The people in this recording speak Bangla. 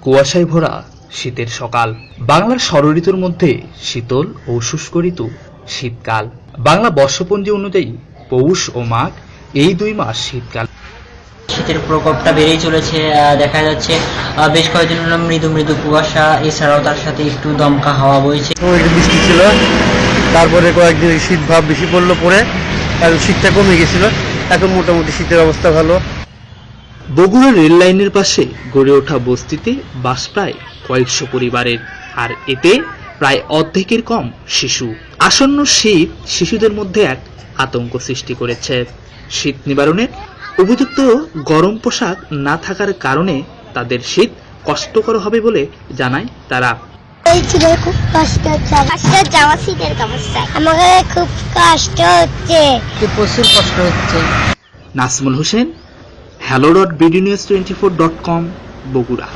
কুয়াশায় ভরা শীতের সকাল। বাংলার ষড়ঋতুর মধ্যে শীতল ও শুষ্ক ঋতু শীতকাল। বাংলা বর্ষপঞ্জি অনুযায়ী পৌষ ও মাঘ এই 2 মাস শীতকাল। শীতের প্রকোপটা বেড়েই চলেছে। দেখা যাচ্ছে বেশ কয়েকদিন হলো মৃদু মৃদু কুয়াশা, এছাড়াও তার সাথে একটু দমকা হাওয়া বইছে। বৃষ্টি ছিল, তারপরে কয়েকদিন শীত ভাব বেশি পড়লো, পরে এখন শীতটা কমে গেছিল। এখন মোটামুটি শীতের অবস্থা ভালো। বগুড়া রেল লাইনের পাশে গড়ে ওঠা বস্তিতে বাস প্রায় কয়েকশো পরিবারের, আর এতে প্রায় অর্ধেকের কম শিশু। আসন্ন শীত শিশুদের মধ্যে এক আতঙ্ক সৃষ্টি করেছে। শীত নিবারণে উপযুক্ত গরম পোশাক না থাকার কারণে তাদের শীত কষ্টকর হবে বলে জানায় তারা। খুব কষ্ট হচ্ছে, যাওয়া শীতের অবস্থায় আমাকে খুব কষ্ট হচ্ছে, প্রচুর কষ্ট হচ্ছে। নাজমুল হোসেন, hello.bdnews24.com, বগুড়া।